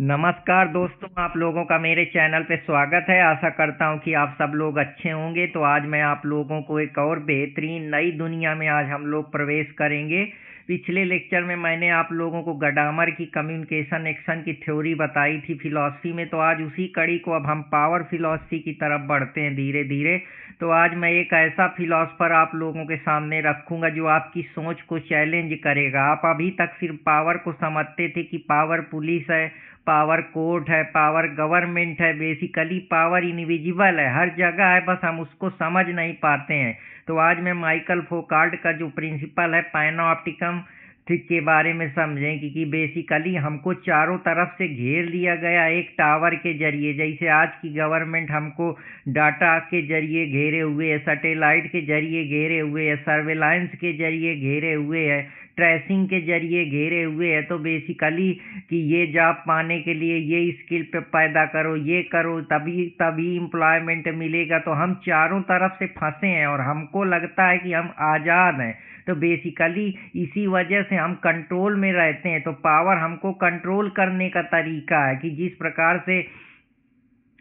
नमस्कार दोस्तों, आप लोगों का मेरे चैनल पे स्वागत है। आशा करता हूँ कि आप सब लोग अच्छे होंगे। तो आज मैं आप लोगों को एक और बेहतरीन नई दुनिया में आज हम लोग प्रवेश करेंगे। पिछले लेक्चर में मैंने आप लोगों को गडामर की कम्युनिकेशन एक्शन की थ्योरी बताई थी फिलॉसफी में। तो आज उसी कड़ी को अब हम पावर फिलॉसफी की तरफ बढ़ते हैं धीरे धीरे। तो आज मैं एक ऐसा फिलॉसफर आप लोगों के सामने रखूंगा जो आपकी सोच को चैलेंज करेगा। आप अभी तक सिर्फ पावर को समझते थे कि पावर पुलिस है, पावर कोर्ट है, पावर गवर्नमेंट है। बेसिकली पावर इनविजिबल है, हर जगह है, बस हम उसको समझ नहीं पाते हैं। तो आज मैं माइकल फोकाल्ट का जो प्रिंसिपल है पैनोप्टिकम के बारे में समझें कि बेसिकली हमको चारों तरफ से घेर लिया गया एक टावर के जरिए। जैसे आज की गवर्नमेंट हमको डाटा के जरिए घेरे हुए है, सैटेलाइट के जरिए घेरे हुए है, सर्वेलांस के जरिए घेरे हुए है, ट्रेसिंग के जरिए घेरे हुए है। तो बेसिकली कि ये जॉब पाने के लिए ये स्किल पे पैदा करो, ये करो, तभी तभी एम्प्लॉयमेंट मिलेगा। तो हम चारों तरफ से फंसे हैं और हमको लगता है कि हम आज़ाद हैं। तो बेसिकली इसी वजह से हम कंट्रोल में रहते हैं। तो पावर हमको कंट्रोल करने का तरीका है कि जिस प्रकार से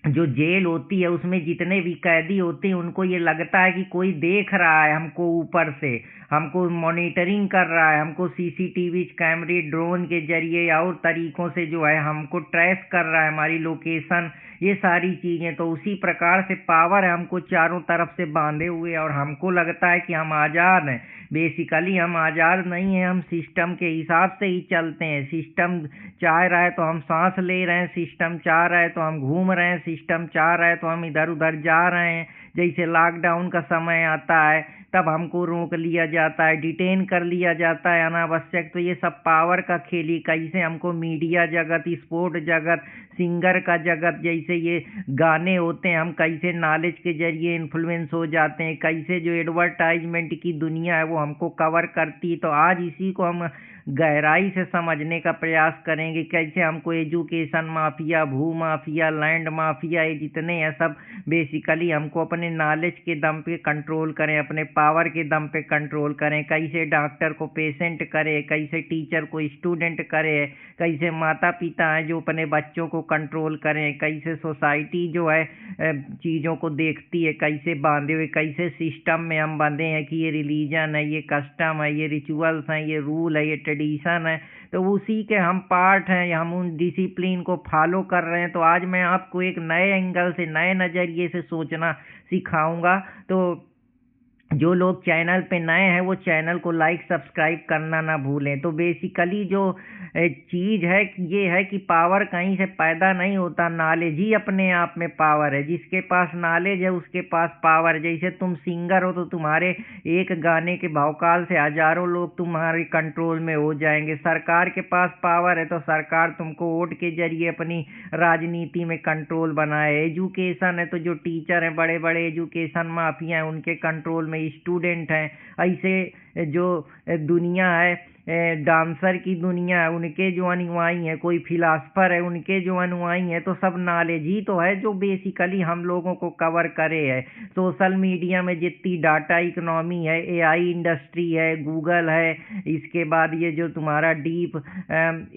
जो जेल होती है उसमें जितने भी कैदी होते हैं उनको ये लगता है कि कोई देख रहा है हमको ऊपर से, हमको मॉनिटरिंग कर रहा है, हमको सीसीटीवी कैमरे ड्रोन के जरिए और तरीकों से जो है हमको ट्रेस कर रहा है, हमारी लोकेशन, ये सारी चीज़ें। तो उसी प्रकार से पावर है हमको चारों तरफ से बांधे हुए और हमको लगता है कि हम आज़ाद हैं। बेसिकली हम आज़ाद नहीं हैं, हम सिस्टम के हिसाब से ही चलते हैं। सिस्टम चाह रहा है तो हम सांस ले रहे हैं, सिस्टम चाह रहा है तो हम घूम रहे हैं, सिस्टम चाह रहा है तो हम इधर उधर जा रहे हैं। जैसे लॉकडाउन का समय आता है तब हमको रोक लिया जाता है, डिटेन कर लिया जाता है अनावश्यक। तो ये सब पावर का खेल ही। कैसे हमको मीडिया जगत, स्पोर्ट जगत, सिंगर का जगत, जैसे ये गाने होते हैं, हम कैसे नॉलेज के जरिए इन्फ्लुएंस हो जाते हैं, कैसे जो एडवर्टाइजमेंट की दुनिया है वो हमको कवर करती है। तो आज इसी को हम गहराई से समझने का प्रयास करेंगे। कैसे हमको एजुकेशन माफिया, भू माफिया, लैंड माफिया, ये जितने हैं सब बेसिकली हमको अपने नॉलेज के दम पे कंट्रोल करें, अपने पावर के दम पे कंट्रोल करें। कैसे डॉक्टर को पेशेंट करे, कैसे टीचर को स्टूडेंट करे, कैसे माता पिता हैं जो अपने बच्चों को कंट्रोल करें, कैसे सोसाइटी जो है चीज़ों को देखती है, कैसे बांधे हुए, कैसे सिस्टम में हम बंधे हैं कि ये रिलीजन है, ये कस्टम है, ये रिचुअल्स हैं, ये रूल है, ये ट्रेडिशन है। तो उसी के हम पार्ट हैं, हम उन डिसिप्लिन को फॉलो कर रहे हैं। तो आज मैं आपको एक नए एंगल से, नए नज़रिए से सोचना सिखाऊंगा। तो जो लोग चैनल पे नए हैं वो चैनल को लाइक सब्सक्राइब करना ना भूलें। तो बेसिकली जो चीज़ है ये है कि पावर कहीं से पैदा नहीं होता, नॉलेज ही अपने आप में पावर है। जिसके पास नॉलेज है उसके पास पावर। जैसे तुम सिंगर हो तो तुम्हारे एक गाने के भौकाल से हजारों लोग तुम्हारे कंट्रोल में हो जाएंगे। सरकार के पास पावर है तो सरकार तुमको वोट के जरिए अपनी राजनीति में कंट्रोल बनाए। एजुकेशन है तो जो टीचर हैं, बड़े बड़े एजुकेशन माफिया हैं, उनके कंट्रोल में स्टूडेंट हैं। ऐसे जो दुनिया है, डांसर की दुनिया है, उनके जो अनुयायी हैं, कोई फिलासफर है उनके जो अनुयायी हैं। तो सब नॉलेज ही तो है जो बेसिकली हम लोगों को कवर करे है। सोशल मीडिया में जितनी डाटा इकोनॉमी है, एआई इंडस्ट्री है, गूगल है, इसके बाद ये जो तुम्हारा डीप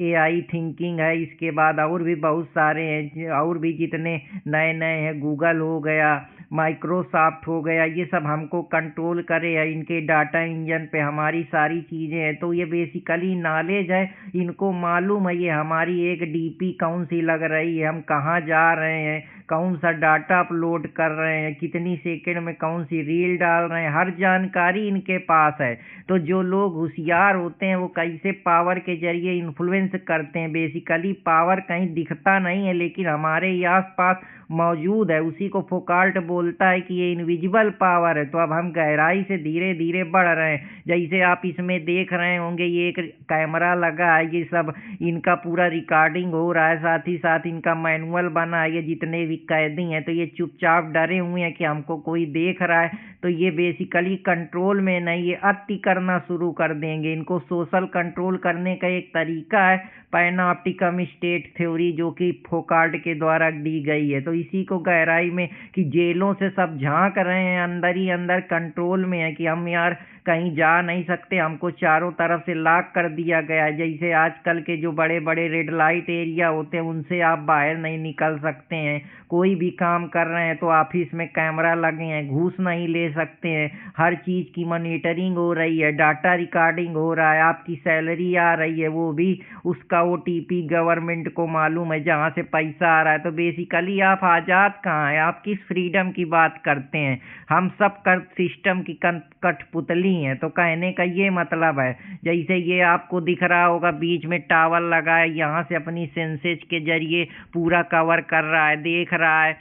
एआई थिंकिंग है, इसके बाद और भी बहुत सारे हैं, और भी जितने नए नए हैं, गूगल हो गया, माइक्रोसॉफ्ट हो गया, ये सब हमको कंट्रोल करे है। इनके डाटा इंजन पे हमारी सारी चीज़ें हैं। तो ये बेसिकली नॉलेज है, इनको मालूम है ये हमारी एक डीपी कौन सी लग रही है, हम कहाँ जा रहे हैं, कौन सा डाटा अपलोड कर रहे हैं, कितनी सेकंड में कौन सी रील डाल रहे हैं, हर जानकारी इनके पास है। तो जो लोग होशियार होते हैं वो कैसे पावर के जरिए इन्फ्लुएंस करते हैं। बेसिकली पावर कहीं दिखता नहीं है लेकिन हमारे ही आस पास मौजूद है। उसी को फोकाल्ट बोलता है कि ये इनविजिबल पावर है। तो अब हम गहराई से धीरे धीरे बढ़ रहे हैं। जैसे आप इसमें देख रहे होंगे ये एक कैमरा लगा है, ये सब इनका पूरा रिकॉर्डिंग हो रहा है, साथ ही साथ इनका मैनुअल बना है। ये जितने भी कैदी हैं तो ये चुपचाप डरे हुए हैं कि हमको कोई देख रहा है। तो ये बेसिकली कंट्रोल में नहीं, ये अति करना शुरू कर देंगे। इनको सोशल कंट्रोल करने का एक तरीका है पैनोप्टिकम स्टेट थ्योरी, जो कि फोकाल्ट के द्वारा दी गई है। तो इसी को गहराई में कि जेलों से सब झांक रहे हैं, अंदर ही अंदर कंट्रोल में है कि हम यार कहीं जा नहीं सकते, हमको चारों तरफ से लॉक कर दिया गया है। जैसे आजकल के जो बड़े बड़े रेड लाइट एरिया होते हैं उनसे आप बाहर नहीं निकल सकते हैं, कोई भी काम कर रहे हैं तो ऑफिस में कैमरा लगे हैं, घूस नहीं ले सकते हैं, हर चीज़ की मॉनिटरिंग हो रही है, डाटा रिकॉर्डिंग हो रहा है, आपकी सैलरी आ रही है वो भी उसका ओटीपी गवर्नमेंट को मालूम है जहाँ से पैसा आ रहा है। तो बेसिकली आप आज़ाद कहाँ हैं, आप किस फ्रीडम की बात करते हैं? हम सब कर सिस्टम की कठपुतली हैं। तो कहने का ये मतलब है, जैसे ये आपको दिख रहा होगा बीच में टावर लगा है, यहाँ से अपनी सेंसेज के जरिए पूरा कवर कर रहा है, देख रहा है।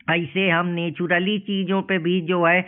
ऐसे हम नेचुरली चीज़ों पे भी जो है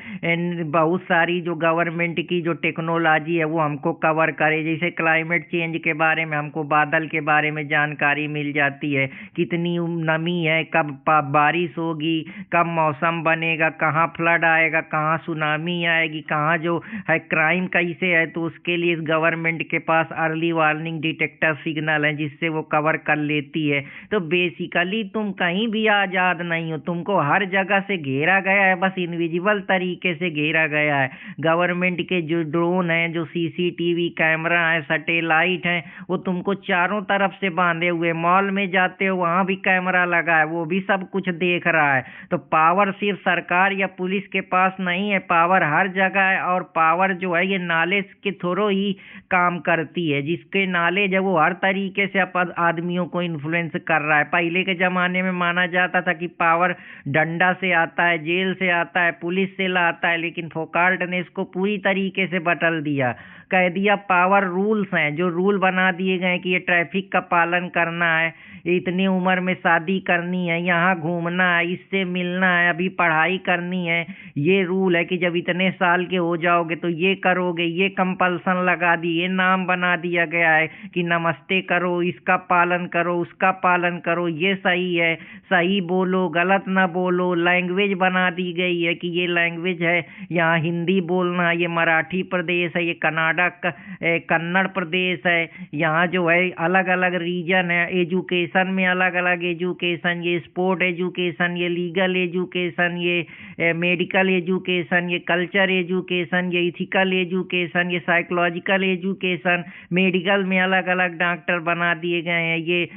बहुत सारी जो गवर्नमेंट की जो टेक्नोलॉजी है वो हमको कवर करे। जैसे क्लाइमेट चेंज के बारे में हमको बादल के बारे में जानकारी मिल जाती है, कितनी नमी है, कब बारिश होगी, कब मौसम बनेगा, कहाँ फ्लड आएगा, कहाँ सुनामी आएगी, कहाँ जो है क्राइम कैसे है। तो उसके लिए इस गवर्नमेंट के पास अर्ली वार्निंग डिटेक्टर सिग्नल है जिससे वो कवर कर लेती है। तो बेसिकली तुम कहीं भी आज़ाद नहीं हो, तुमको हर जगह से घेरा गया है, बस इनविजिबल तरीके से घेरा गया है। गवर्नमेंट के जो ड्रोन हैं, जो सीसीटीवी कैमरा है, सैटेलाइट हैं, वो तुमको चारों तरफ से बांधे हुए। मॉल में जाते हो वहाँ भी कैमरा लगा है, वो भी सब कुछ देख रहा है। तो पावर सिर्फ सरकार या पुलिस के पास नहीं है, पावर हर जगह है। और पावर जो है ये नॉलेज के थ्रू ही काम करती है, जिसके नॉलेज है वो हर तरीके से आदमियों को इन्फ्लुएंस कर रहा है। पहले के ज़माने में माना जाता था कि पावर डंडा से आता है, जेल से आता है, पुलिस से लाता है, लेकिन फोकाल्ट ने इसको पूरी तरीके से बदल दिया। कह दिया पावर रूल्स हैं, जो रूल बना दिए गए कि ये ट्रैफिक का पालन करना है, इतनी उम्र में शादी करनी है, यहाँ घूमना है, इससे मिलना है, अभी पढ़ाई करनी है, ये रूल है कि जब इतने साल के हो जाओगे तो ये करोगे। ये कंपल्सन लगा दी, ये नाम बना दिया गया है कि नमस्ते करो, इसका पालन करो, उसका पालन करो, ये सही है, सही बोलो, गलत ना बोलो। लैंग्वेज बना दी गई है कि ये लैंग्वेज है, यहाँ हिंदी बोलना, ये मराठी प्रदेश है, ये कन्नड़ प्रदेश है, यहाँ जो है अलग अलग रीजन है। एजुकेशन में अलग अलग एजुकेशन, ये स्पोर्ट एजुकेशन, ये लीगल एजुकेशन, ये मेडिकल एजुकेशन, ये कल्चर एजुकेशन, ये इथिकल एजुकेशन, ये साइकोलॉजिकल एजुकेशन। मेडिकल में अलग अलग डॉक्टर बना दिए गए हैं, ये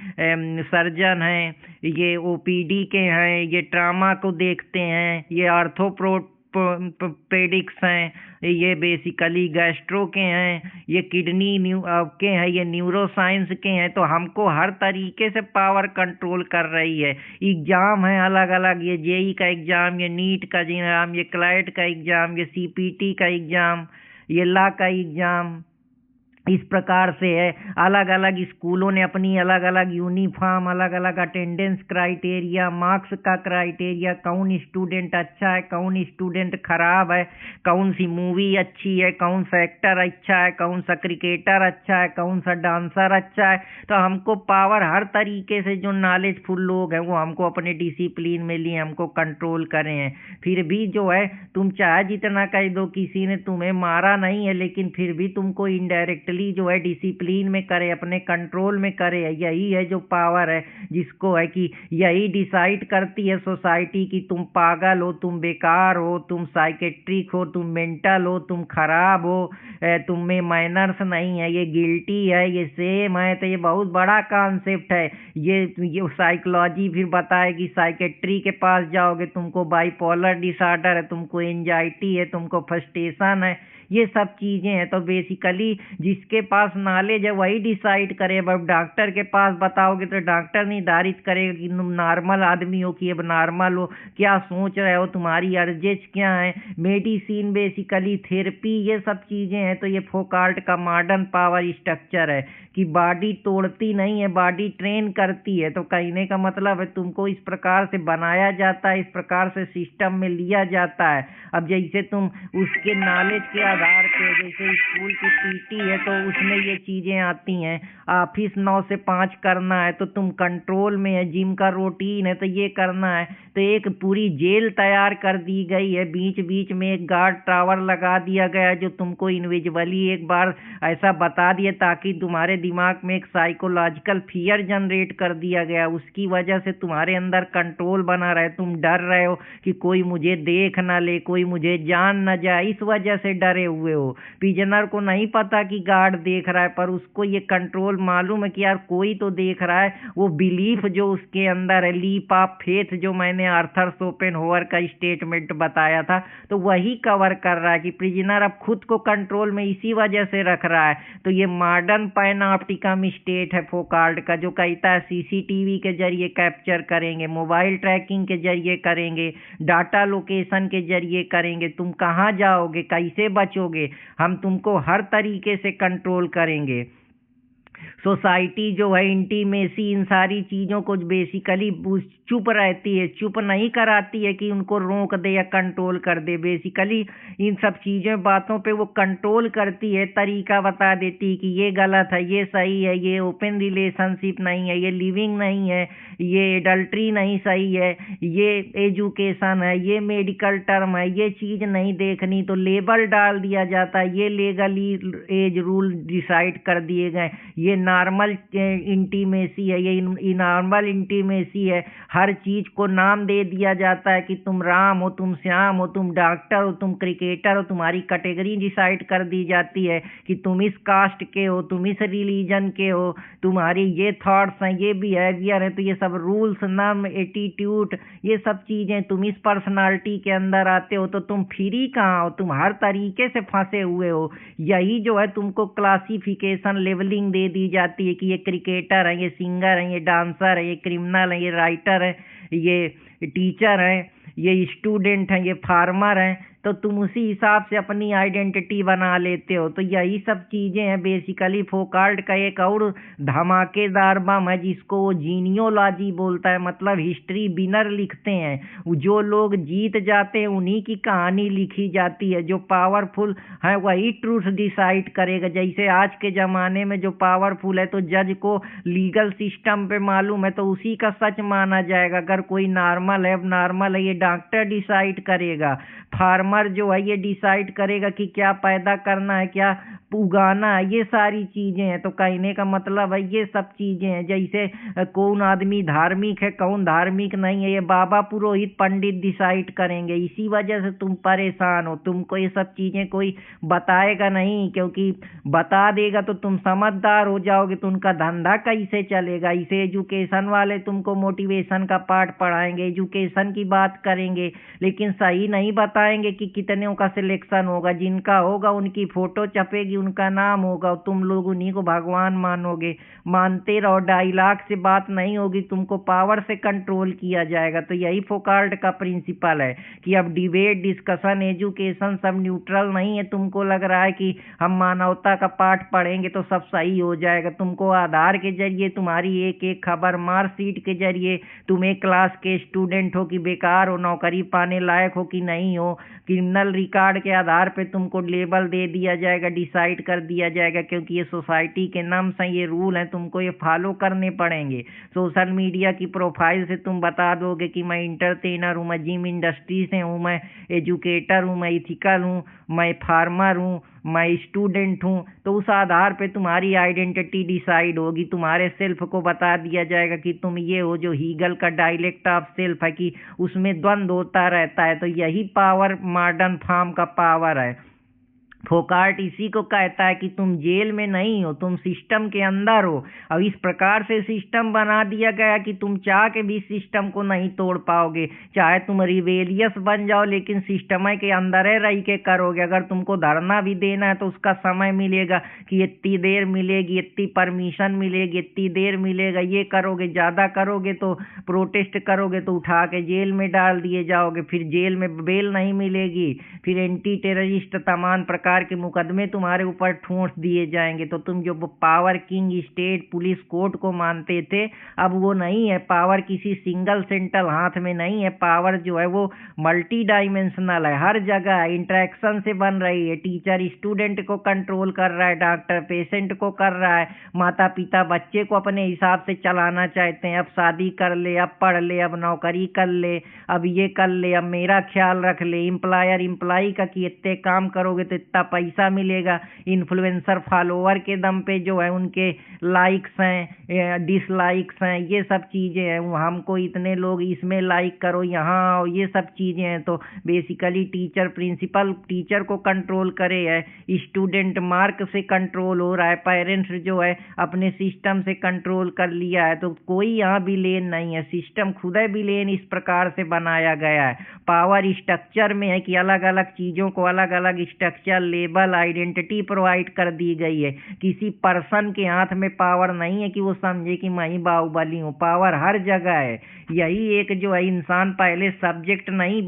सर्जन हैं, ये ओपीडी के हैं, ये ट्रामा को देखते हैं, ये आर्थोप्रेडिक्स हैं, ये बेसिकली गैस्ट्रो के हैं, ये किडनी के हैं, ये न्यूरो साइंस के हैं। तो हमको हर तरीके से पावर कंट्रोल कर रही है। एग्ज़ाम है अलग अलग, ये जेई का एग्ज़ाम, ये नीट का एग्ज़ाम, ये क्लैट का एग्ज़ाम, ये सीपीटी का एग्ज़ाम, ये लॉ का एग्ज़ाम। इस प्रकार से है, अलग अलग स्कूलों ने अपनी अलग अलग यूनिफॉर्म, अलग अलग अटेंडेंस क्राइटेरिया, मार्क्स का क्राइटेरिया, कौन स्टूडेंट अच्छा है, कौन स्टूडेंट खराब है, कौन सी मूवी अच्छी है, कौन सा एक्टर अच्छा है, कौन सा क्रिकेटर अच्छा है, कौन सा डांसर अच्छा है। तो हमको पावर हर तरीके से, जो नॉलेजफुल लोग हैं वो हमको अपने डिसिप्लिन में लिए हमको कंट्रोल करें हैं। फिर भी जो है तुम चाहे जितना कह दो, किसी ने तुम्हें मारा नहीं है, लेकिन फिर भी तुमको इनडायरेक्टली जो है डिसिप्लिन में करे, अपने कंट्रोल में करे। यही है जो पावर है, जिसको है कि यही डिसाइड करती है सोसाइटी की तुम पागल हो, तुम बेकार हो, तुम साइकेट्रिक हो, तुम मेंटल हो, तुम खराब हो, तुम में मैनर्स नहीं है, ये गिल्टी है, ये सेम है। तो ये बहुत बड़ा कॉन्सेप्ट है। ये साइकोलॉजी फिर बताएगी, साइकेट्री के पास जाओगे तुमको बाइपोलर डिसऑर्डर है, तुमको एंजाइटी है, तुमको फ्रस्ट्रेशन है, ये सब चीज़ें हैं। तो बेसिकली जिसके पास नॉलेज है वही डिसाइड करे। अब डॉक्टर के पास बताओगे तो डॉक्टर निर्धारित करेगा कि तुम नॉर्मल आदमी हो कि अब नॉर्मल हो, क्या सोच रहे हो, तुम्हारी अर्जेज क्या है। मेडिसिन बेसिकली थेरेपी, ये सब चीज़ें हैं। तो ये फोकाल्ट का मॉडर्न पावर स्ट्रक्चर है कि बॉडी तोड़ती नहीं है, बॉडी ट्रेन करती है। तो कहने का मतलब है तुमको इस प्रकार से बनाया जाता है, इस प्रकार से सिस्टम में लिया जाता है। अब जैसे तुम उसके नॉलेज के आधार पे, जैसे स्कूल की पीटी है तो उसमें ये चीज़ें आती हैं, ऑफिस 9 से 5 करना है तो तुम कंट्रोल में है, जिम का रूटीन है तो ये करना है। तो एक पूरी जेल तैयार कर दी गई है, बीच बीच में एक गार्ड टावर लगा दिया गया जो तुमको इनविजिबली एक बार ऐसा बता दिए ताकि तुम्हारे दिमाग में एक साइकोलॉजिकल फियर जनरेट कर दिया गया, उसकी वजह से तुम्हारे अंदर कंट्रोल बना रहे। तुम डर रहे हो कि कोई मुझे देख ना ले, कोई मुझे जान ना जाए, इस वजह से डरे हुए हो। प्रिजनर को नहीं पता कि गार्ड देख रहा है, पर उसको ये कंट्रोल मालूम है कि यार कोई तो देख रहा है। वो बिलीफ जो उसके अंदर है, लीप ऑफ फेथ, जो मैंने आर्थर शोपेनहावर का स्टेटमेंट बताया था, तो वही कवर कर रहा है कि प्रिजनर अब खुद को कंट्रोल में इसी वजह से रख रहा है। तो ये मॉडर्न पैनऑप्टिकम स्टेट है फोकाल्ट का, जो कहता है सीसीटीवी के जरिए कैप्चर करेंगे, मोबाइल ट्रैकिंग के जरिए करेंगे, डाटा लोकेशन के जरिए करेंगे, तुम कहाँ जाओगे, कैसे बचोगे, हम तुमको हर तरीके से कंट्रोल करेंगे। सोसाइटी जो है इंटीमेसी, इन सारी चीज़ों को बेसिकली चुप रहती है, चुप नहीं कराती है कि उनको रोक दे या कंट्रोल कर दे। बेसिकली इन सब चीज़ों बातों पे वो कंट्रोल करती है, तरीका बता देती है कि ये गलत है, ये सही है, ये ओपन रिलेशनशिप नहीं है, ये लिविंग नहीं है, ये एडल्ट्री नहीं सही है, ये एजुकेशन है, ये मेडिकल टर्म है, ये चीज़ नहीं देखनी, तो लेबल डाल दिया जाता है। ये लीगली एज रूल डिसाइड कर दिए गए, ये नॉर्मल इंटीमेसी है, ये नॉर्मल इंटीमेसी है। हर चीज को नाम दे दिया जाता है कि तुम राम हो, तुम श्याम हो, तुम डॉक्टर हो, तुम क्रिकेटर हो, तुम्हारी कैटेगरी डिसाइड कर दी जाती है कि तुम इस कास्ट के हो, तुम इस रिलीजन के हो, तुम्हारी ये थॉट्स हैं, ये बिहेवियर है। तो ये सब रूल्स, नॉर्म, एटीट्यूड, ये सब चीजें, तुम इस पर्सनालिटी के अंदर आते हो तो तुम फ्री कहाँ हो, तुम हर तरीके से फंसे हुए हो। यही जो है तुमको क्लासिफिकेशन, लेवलिंग दे दी जाती है कि ये क्रिकेटर है, ये सिंगर है, ये डांसर है, ये क्रिमिनल है, ये राइटर है, ये टीचर है, ये स्टूडेंट है, ये फार्मर है। तो तुम उसी हिसाब से अपनी आइडेंटिटी बना लेते हो। तो यही सब चीज़ें हैं बेसिकली। फोकाल्ट का एक और धमाकेदार बम है जिसको वो जीनियोलॉजी बोलता है, मतलब हिस्ट्री विनर लिखते हैं। जो लोग जीत जाते हैं उन्हीं की कहानी लिखी जाती है। जो पावरफुल है वही ट्रूथ डिसाइड करेगा। जैसे आज के ज़माने में जो पावरफुल है तो जज को लीगल सिस्टम पे मालूम है तो उसी का सच माना जाएगा। अगर कोई नॉर्मल है, अब नॉर्मल है, ये डॉक्टर डिसाइड करेगा। फार्मर जो है ये डिसाइड करेगा कि क्या पैदा करना है, क्या उगाना है। ये सारी चीजें हैं। तो कहने का मतलब है ये सब चीजें हैं। जैसे कौन आदमी धार्मिक है, कौन धार्मिक नहीं है, ये बाबा पुरोहित पंडित डिसाइड करेंगे। इसी वजह से तुम परेशान हो। तुमको ये सब चीजें कोई बताएगा नहीं, क्योंकि बता देगा तो तुम समझदार हो जाओगे तो उनका धंधा कैसे चलेगा। इसे एजुकेशन वाले तुमको मोटिवेशन का पाठ पढ़ाएंगे, एजुकेशन की बात करेंगे, लेकिन सही नहीं बताएंगे कि कितने का सिलेक्शन होगा। जिनका होगा उनकी फोटो छपेगी, उनका नाम होगा, तुम लोग उन्हीं को भगवान मानोगे। मानते रहो, डायलॉग से बात नहीं होगी, तुमको पावर से कंट्रोल किया जाएगा। तो यही फोकाल्ट का प्रिंसिपल है कि अब डिबेट, डिस्कशन, एजुकेशन सब न्यूट्रल नहीं है। तुमको लग रहा है कि हम मानवता का पाठ पढ़ेंगे तो सब सही हो जाएगा। तुमको आधार के जरिए, तुम्हारी एक एक खबर, मार्कशीट के जरिए, तुम एक क्लास के स्टूडेंट हो कि बेकार हो, नौकरी पाने लायक हो कि नहीं हो, क्रिमिनल रिकॉर्ड के आधार पे तुमको लेबल दे दिया जाएगा, डिसाइड कर दिया जाएगा। क्योंकि ये सोसाइटी के नॉर्म्स हैं, ये रूल हैं, तुमको ये फॉलो करने पड़ेंगे। सोशल मीडिया की प्रोफाइल से तुम बता दोगे कि मैं इंटरटेनर हूँ, मैं जिम इंडस्ट्री से हूँ, मैं एजुकेटर हूँ, मैं इथिकल हूँ, मैं फार्मर हूँ, मैं स्टूडेंट हूँ। तो उस आधार पे तुम्हारी आइडेंटिटी डिसाइड होगी। तुम्हारे सेल्फ को बता दिया जाएगा कि तुम ये हो। जो हीगल का डायलेक्ट ऑफ सेल्फ है कि उसमें द्वंद्व होता रहता है। तो यही पावर मॉडर्न फॉर्म का पावर है। फोकाल्ट इसी को कहता है कि तुम जेल में नहीं हो, तुम सिस्टम के अंदर हो। अब इस प्रकार से सिस्टम बना दिया गया कि तुम चाह के भी सिस्टम को नहीं तोड़ पाओगे। चाहे तुम रिबेलियस बन जाओ, लेकिन सिस्टम के अंदर है रह के करोगे। अगर तुमको धरना भी देना है तो उसका समय मिलेगा कि इतनी देर मिलेगी, इतनी परमिशन मिलेगी, इतनी देर मिलेगा। ये करोगे, ज़्यादा करोगे तो प्रोटेस्ट करोगे तो उठा के जेल में डाल दिए जाओगे। फिर जेल में बेल नहीं मिलेगी, फिर एंटी टेररिस्ट तमाम प्रकार के मुकदमे तुम्हारे ऊपर ठोंस दिए जाएंगे। तो तुम जो power king, state, police, court को मानते थे, अब वो नहीं है। पावर किसी सिंगल सेंट्रल हाथ में नहीं है। पावर जो है वो मल्टी डायमेंशनल है, हर जगह इंटरेक्शन से बन रही है। टीचर स्टूडेंट को कंट्रोल कर रहा है, डॉक्टर पेशेंट को कर रहा है, माता पिता बच्चे को अपने हिसाब से चलाना चाहते हैं। अब शादी कर ले, अब पढ़ ले, अब नौकरी कर ले, अब ये कर ले, अब मेरा ख्याल रख ले। एम्प्लॉयर एम्प्लॉई का कि इतने काम करोगे तो इतना इतना पैसा मिलेगा, इन्फ्लुएंसर फॉलोअर के दम पे जो है उनके लाइक्स हैं, डिसलाइक्स हैं, ये सब चीज़ें हैं, हमको इतने लोग इसमें लाइक करो, यहाँ आओ, ये सब चीज़ें हैं। तो बेसिकली टीचर, प्रिंसिपल टीचर को कंट्रोल करे है, स्टूडेंट मार्क से कंट्रोल हो रहा है, पेरेंट्स जो है अपने सिस्टम से कंट्रोल कर लिया है। तो कोई यहाँ विलेन नहीं है, सिस्टम खुद है विलेन, इस प्रकार से बनाया गया है। पावर स्ट्रक्चर में है कि अलग अलग चीज़ों को अलग अलग स्ट्रक्चर, लेबल, आइडेंटिटी प्रोवाइड कर दी गई है। किसी पर्सन के हाथ में पावर नहीं है कि वो समझे कि मैं ही बाहुबली हूँ, पावर हर जगह है। यही एक जो है इंसान पहले सब्जेक्ट नहीं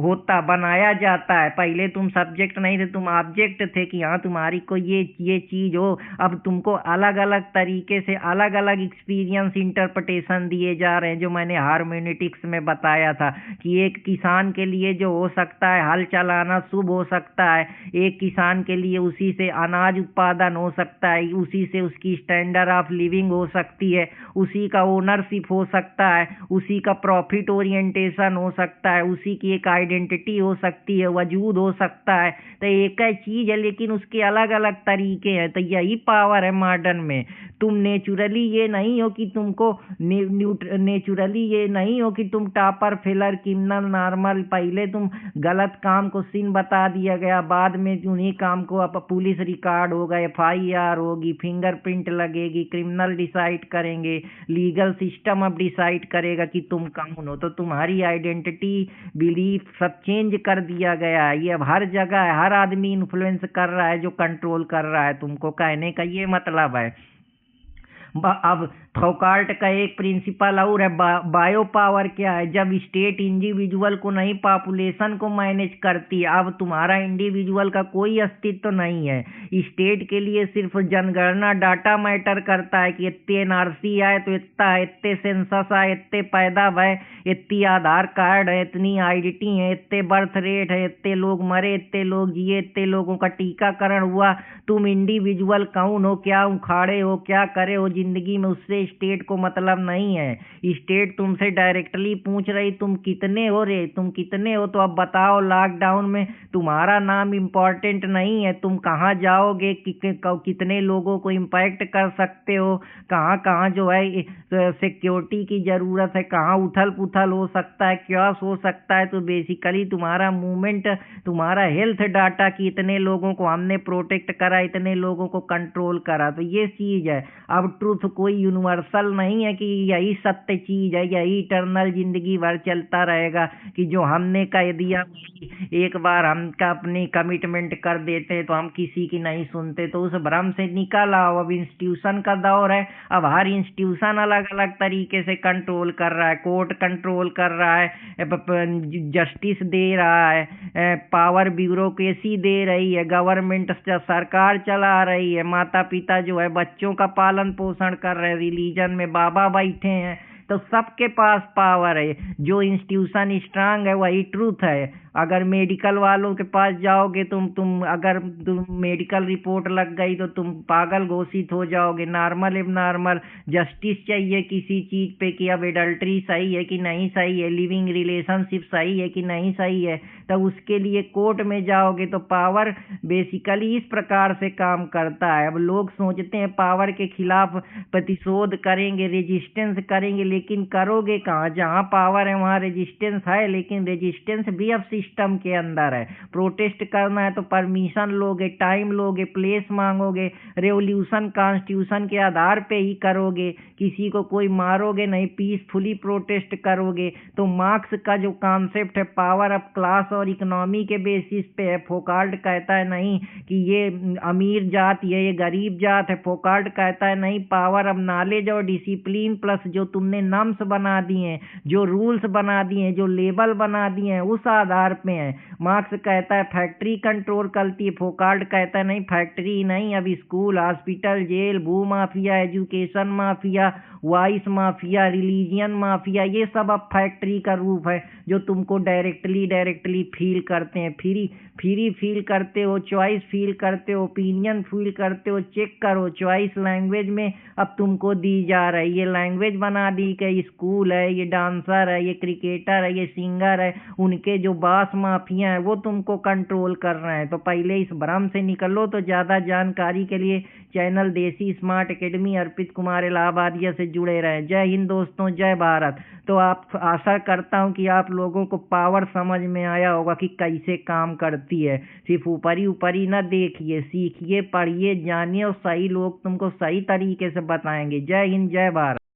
होता, बनाया जाता है। पहले तुम सब्जेक्ट नहीं थे, तुम ऑब्जेक्ट थे कि हाँ तुम्हारी कोई ये चीज़ हो। अब तुमको अलग अलग तरीके से अलग अलग एक्सपीरियंस, इंटरप्रिटेशन दिए जा रहे हैं, जो मैंने हार्मेनेटिक्स में बताया था कि एक किसान के लिए जो हो सकता है हल चलाना शुभ हो सकता है, एक किसान के लिए उसी से अनाज उत्पादन हो सकता है, उसी से उसकी स्टैंडर्ड ऑफ लिविंग हो सकती है, उसी का ओनरशिप हो सकता है, उसी का प्रॉफिट ओरिएंटेशन हो सकता है, उसी की एक आइडेंटिटी हो सकती है, वजूद हो सकता है। तो एक ही चीज़ है लेकिन उसके अलग अलग तरीके हैं। तो यही पावर है मॉडर्न में। तुम नेचुरली ये नहीं हो कि तुमको नेचुरली ये नहीं हो कि तुम टॉपर, फेलर, क्रिमिनल, नॉर्मल। पहले तुम गलत काम को सिन बता दिया गया, बाद में उन्हीं काम को अब पुलिस रिकॉर्ड होगा, FIR होगी, फिंगरप्रिंट लगेगी, क्रिमिनल डिसाइड करेंगे, लीगल सिस्टम अब डिसाइड करेगा कि तुम कौन हो। तो तुम्हारी आइडेंटिटी, बिलीफ सब चेंज कर दिया गया है। ये अब हर जगह है, हर आदमी इन्फ्लुएंस कर रहा है, जो कंट्रोल कर रहा है तुमको। कहने का ये मतलब है। अब फौकाल्ट का एक प्रिंसिपल और है, बायो पावर क्या है? जब स्टेट इंडिविजुअल को नहीं, पॉपुलेशन को मैनेज करती है। अब तुम्हारा इंडिविजुअल का कोई अस्तित्व नहीं है। स्टेट के लिए सिर्फ जनगणना डाटा मैटर करता है कि इतने NRC आए तो इतना है, इतने सेंसस आए, इतने पैदा भय, इतनी आधार कार्ड है, इतनी आइडेंटिटी है, इतने बर्थ रेट है, इतने लोग मरे, इतने लोग जिए, इतने लोगों का टीकाकरण हुआ। तुम इंडिविजुअल कौन हो, क्या उखाड़े हो, क्या करे हो जिंदगी में, उससे स्टेट को मतलब नहीं है। स्टेट तुमसे डायरेक्टली पूछ रही तुम कितने हो रे, तुम कितने हो, तो अब बताओ लॉकडाउन में तुम्हारा नाम इम्पोर्टेंट नहीं है, तुम कहाँ जाओगे, कितने लोगों को इम्पैक्ट कर सकते हो, कहाँ कहाँ जो है सिक्योरिटी की ज़रूरत है, कहाँ उथल पुथल हो सकता है, क्या हो सकता है। तो बेसिकली तुम्हारा मूवमेंट, तुम्हारा हेल्थ डाटा कि इतने लोगों को हमने प्रोटेक्ट करा, इतने लोगों को कंट्रोल करा। तो ये चीज़ है। अब ट्रूथ कोई यूनिवर्सल नहीं है कि यही सत्य चीज़ है, यही इटर्नल जिंदगी भर चलता रहेगा कि जो हमने कह दिया, एक बार हम का अपनी कमिटमेंट कर देते हैं तो हम किसी की नहीं सुनते। तो उस भ्रम से निकल आओ। अब इंस्टीट्यूशन का दौर है। अब हर इंस्टीट्यूशन अलग अलग तरीके से कंट्रोल कर रहा है। कोर्ट कंट्रोल कर रहा है, जस्टिस दे रहा है, पावर ब्यूरोक्रेसी दे रही है, गवर्नमेंट सरकार चला रही है, माता पिता जो है बच्चों का पालन पोषण कर रहे हैं, रिलीजन में बाबा बैठे हैं। तो सबके पास पावर है। जो इंस्टीट्यूशन स्ट्रांग है वही ट्रूथ है। अगर मेडिकल वालों के पास जाओगे अगर तुम मेडिकल रिपोर्ट लग गई तो तुम पागल घोषित हो जाओगे। नॉर्मल एबनॉर्मल जस्टिस चाहिए किसी चीज़ पे कि अब एडल्ट्री सही है कि नहीं सही है, लिविंग रिलेशनशिप सही है कि नहीं सही है, तब उसके लिए कोर्ट में जाओगे। तो पावर बेसिकली इस प्रकार से काम करता है। अब लोग सोचते हैं पावर के खिलाफ प्रतिशोध करेंगे, रेजिस्टेंस करेंगे, लेकिन करोगे कहाँ? जहाँ पावर है वहाँ रेजिस्टेंस है, लेकिन रेजिस्टेंस भी अब सिस्टम के अंदर है। प्रोटेस्ट करना है तो परमिशन लोगे, टाइम लोगे, प्लेस मांगोगे, रेवोल्यूशन कॉन्स्टिट्यूशन के आधार पे ही करोगे, किसी को कोई मारोगे नहीं, पीसफुली प्रोटेस्ट करोगे। तो मार्क्स का जो कॉन्सेप्ट है पावर ऑफ क्लास और इकोनॉमी के बेसिस पे है। फोकाल्ट कहता है नहीं कि ये अमीर जात ये गरीब जात है। फोकाल्ट कहता है नहीं, पावर ऑफ नॉलेज और डिसिप्लिन प्लस जो तुमने नॉर्म्स बना दिए, जो रूल्स बना दिए, जो लेबल बना दिए हैं, उस आधार पे है। मार्क्स कहता है फैक्ट्री कंट्रोल करती है। फोकाल्ट कहता है नहीं, फैक्ट्री नहीं, अब स्कूल, हॉस्पिटल, जेल, भू mafia, education mafia voice mafia, religion mafia, ये सब अब फैक्ट्री का रूप है जो तुमको डायरेक्टली फील करते हैं, फ्री फील करते हो, चॉइस फील करते हो, ओपिनियन फील करते हो। चेक करो, चॉइस लैंग्वेज में अब तुमको दी जा रही है। ये लैंग्वेज बना दी कि स्कूल है, ये डांसर है, ये क्रिकेटर है, ये सिंगर है, उनके जो बास माफिया हैं वो तुमको कंट्रोल कर रहे हैं। तो पहले इस भ्रम से निकलो। तो ज़्यादा जानकारी के लिए चैनल देसी स्मार्ट एकेडमी अर्पित कुमार इलाहाबादिया से जुड़े रहें। जय हिंद दोस्तों, जय भारत। तो आप आशा करता हूं कि आप लोगों को पावर समझ में आया होगा कि कैसे काम करती है। सिर्फ ऊपरी ऊपरी ना देखिए, सीखिए, पढ़िए, जानिए और सही लोग तुमको सही तरीके से बताएंगे। जय हिंद, जय भारत।